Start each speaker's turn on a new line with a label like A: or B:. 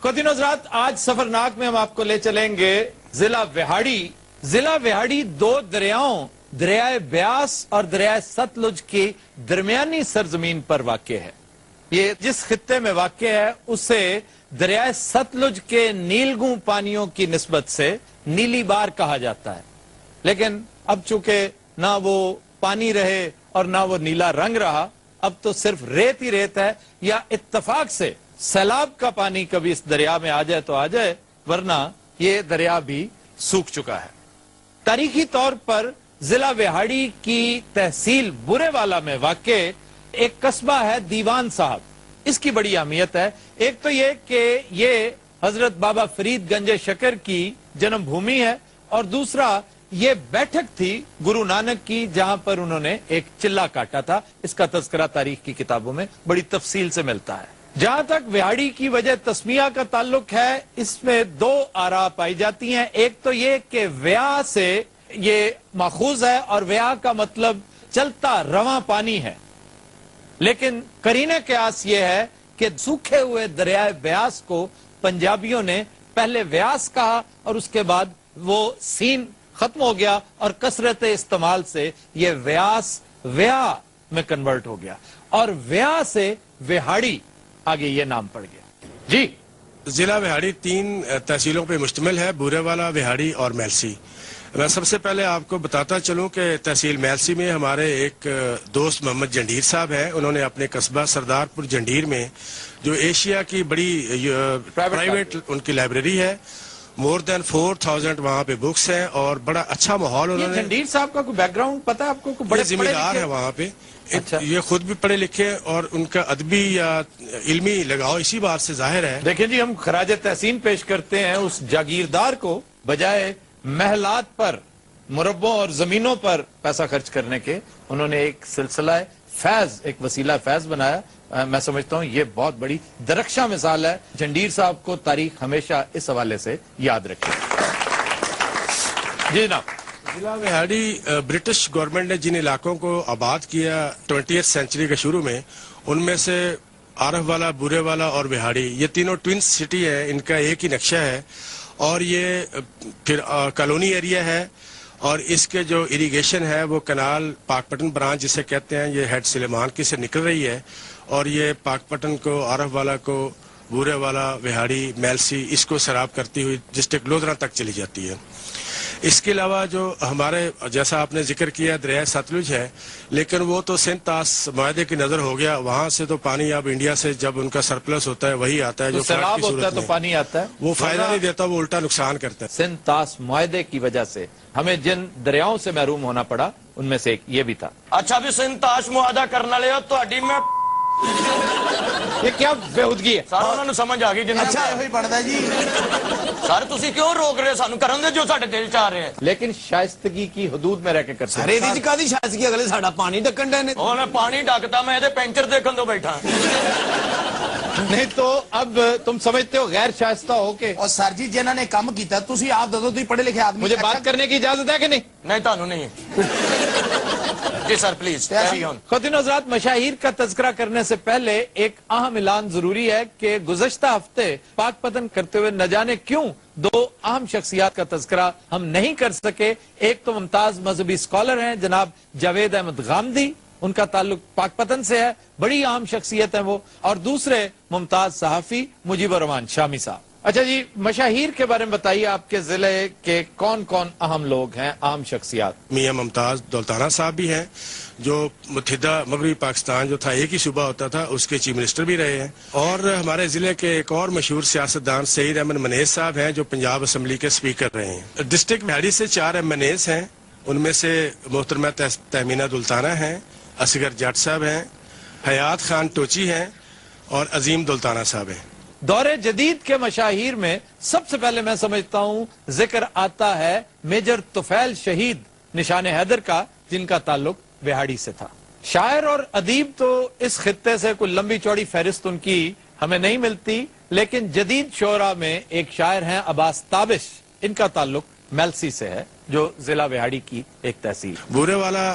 A: خواتین و حضرات، آج سفرناک میں ہم آپ کو لے چلیں گے ضلع وہاڑی۔ ضلع وہاڑی دو دریاؤں دریائے بیاس اور دریائے ستلج کی درمیانی سرزمین پر واقع ہے۔ یہ جس خطے میں واقع ہے اسے دریائے ستلج کے نیلگوں پانیوں کی نسبت سے نیلی بار کہا جاتا ہے، لیکن اب چونکہ نہ وہ پانی رہے اور نہ وہ نیلا رنگ رہا، اب تو صرف ریت ہی ریت ہے، یا اتفاق سے سیلاب کا پانی کبھی اس دریا میں آ جائے تو آ جائے، ورنہ یہ دریا بھی سوکھ چکا ہے۔ تاریخی طور پر ضلع وہاڑی کی تحصیل برے والا میں واقع ایک قصبہ ہے دیوان صاحب۔ اس کی بڑی اہمیت ہے۔ ایک تو یہ کہ یہ حضرت بابا فرید گنج شکر کی جنم بھومی ہے، اور دوسرا یہ بیٹھک تھی گرو نانک کی جہاں پر انہوں نے ایک چلہ کاٹا تھا۔ اس کا تذکرہ تاریخ کی کتابوں میں بڑی تفصیل سے ملتا ہے۔ جہاں تک وہاڑی کی وجہ تسمیہ کا تعلق ہے، اس میں دو آراء پائی جاتی ہیں۔ ایک تو یہ کہ ویا سے یہ ماخوذ ہے، اور ویا کا مطلب چلتا رواں پانی ہے، لیکن قرینہ قیاس یہ ہے کہ سوکھے ہوئے دریائے بیاس کو پنجابیوں نے پہلے ویاس کہا، اور اس کے بعد وہ سین ختم ہو گیا، اور کثرت استعمال سے یہ ویاس ویا میں کنورٹ ہو گیا، اور ویا سے وہاڑی آگے یہ نام پڑ گیا۔ جی،
B: ضلع وہاڑی 3 تحصیلوں پہ مشتمل ہے: بورے والا، وہاڑی اور میلسی۔ میں سب سے پہلے آپ کو بتاتا چلوں کہ تحصیل میلسی میں ہمارے ایک دوست محمد جنڈیر صاحب ہیں۔ انہوں نے اپنے قصبہ سردار پور جنڈیر میں جو ایشیا کی بڑی پرائیویٹ ان کی لائبریری ہے، مور دین 4000 وہاں پہ بکس ہیں، اور بڑا اچھا ماحول انہوں نے۔
A: جنڈیر صاحب کا کوئی بیک گراؤنڈ پتا ہے آپ کو؟
B: بڑے ذمہ دار ہے وہاں پہ۔ یہ خود بھی پڑھے لکھے، اور ان کا ادبی یا علمی لگاؤ اسی بات سے ظاہر ہے۔
A: دیکھیں جی، ہم خراج تحسین پیش کرتے ہیں اس جاگیردار کو، بجائے محلات پر، مربوں اور زمینوں پر پیسہ خرچ کرنے کے انہوں نے ایک سلسلہ فیض، ایک وسیلہ فیض بنایا۔ میں سمجھتا ہوں یہ بہت بڑی درخشاں مثال ہے۔ جنڈیر صاحب کو تاریخ ہمیشہ اس حوالے سے یاد رکھے۔ جی جناب۔
B: ضلع وہاڑی برٹش گورنمنٹ نے جن علاقوں کو آباد کیا 20th سینچری کے شروع میں، ان میں سے عارف والا، بورے والا اور وہاڑی، یہ تینوں ٹوئنس سٹی ہے۔ ان کا ایک ہی نقشہ ہے، اور یہ پھر کالونی ایریا ہے، اور اس کے جو اریگیشن ہے وہ کنال پاک پٹن برانچ جسے کہتے ہیں، یہ ہیڈ سلیمان کی سے نکل رہی ہے، اور یہ پاک پٹن کو، عارف والا کو، بورے والا، وہاڑی، میلسی، اس کو سراب کرتی ہوئی ڈسٹرکٹ لودھرا تک چلی جاتی ہے۔ اس کے علاوہ جو ہمارے، جیسا آپ نے ذکر کیا، دریائے ستلج ہے، لیکن وہ تو سندھ طاس معاہدے کی نظر ہو گیا۔ وہاں سے تو پانی اب انڈیا سے جب ان کا سرپلس ہوتا ہے وہی آتا ہے، جو
A: سیلاب ہوتا ہے تو پانی آتا ہے،
B: وہ فائدہ نہیں دیتا، وہ الٹا نقصان کرتا ہے۔
A: سندھ طاس معاہدے کی وجہ سے ہمیں جن دریاؤں سے محروم ہونا پڑا ان میں سے ایک یہ بھی تھا۔
C: اچھا بھی سندھ طاس معاہدہ کرنا لیا تو میں
A: یہ کیا بےہودگی ہے؟
C: سر انہوں نے سمجھ آ گئی جنہیں۔
D: اچھا یہ ہی پڑھتا جی۔
C: سر تسی کیوں روک رہے سانو کرن دے جو ساڈے دل چاہ رہے ہیں؟
A: لیکن شائستگی کی حدود میں رہ کے کرتے
D: سارے دی کا دی شاید کی اگلے ساڈا پانی ڈکن ڈے نے۔
C: انہوں نے پانی ڈاکتا، میں دے پینچر دیکھن دو بیٹھا۔
A: نہیں تو اب تم سمجھتے ہو غیر شائستہ ہو کے؟
D: اور سر جی جنہوں نے کام کیتا تسی آپ دو تھی پڑھے لکھے آدمی،
A: مجھے بات کرنے کی اجازت ہے کہ نہیں؟
C: نہیں تانوں نہیں۔ جی سر پلیز کیری آن۔
A: خواتین و حضرات، مشاہیر کا تذکرہ کرنے سے پہلے ایک اہم اعلان ضروری ہے کہ گزشتہ ہفتے پاک پتن کرتے ہوئے نہ جانے کیوں 2 اہم شخصیات کا تذکرہ ہم نہیں کر سکے۔ ایک تو ممتاز مذہبی اسکالر ہیں جناب جاوید احمد غامدی، ان کا تعلق پاک پتن سے ہے، بڑی اہم شخصیت ہیں وہ، اور دوسرے ممتاز صحافی مجیب الرحمان شامی صاحب۔ اچھا جی، مشاہیر کے بارے میں بتائیے، آپ کے ضلع کے کون کون اہم لوگ ہیں، اہم شخصیات؟
B: میاں ممتاز دولتانہ صاحب بھی ہیں، جو متحدہ مغربی پاکستان جو تھا ایک ہی صوبہ ہوتا تھا، اس کے چیف منسٹر بھی رہے ہیں۔ اور ہمارے ضلع کے ایک اور مشہور سیاستدان سعید احمد منیز صاحب ہیں، جو پنجاب اسمبلی کے اسپیکر رہے ہیں۔ ڈسٹرکٹ وہاڑی سے 4 ایم این ایز ہیں، ان میں سے محترمہ تہمینہ دولتانہ ہیں، اصغر جٹ صاحب ہیں، حیات خان ٹوچی ہیں، اور عظیم دولتانہ صاحب ہیں۔
A: دور جدید کے مشاہیر میں سب سے پہلے میں سمجھتا ہوں ذکر آتا ہے میجر طفیل شہید نشان حیدر کا، جن کا تعلق وہاڑی سے تھا۔ شاعر اور ادیب تو اس خطے سے کوئی لمبی چوڑی فہرست ان کی ہمیں نہیں ملتی، لیکن جدید شعراء میں ایک شاعر ہیں عباس تابش، ان کا تعلق میلسی سے ہے، جو ضلع وہاڑی کی ایک تحصیل۔
B: بورے والا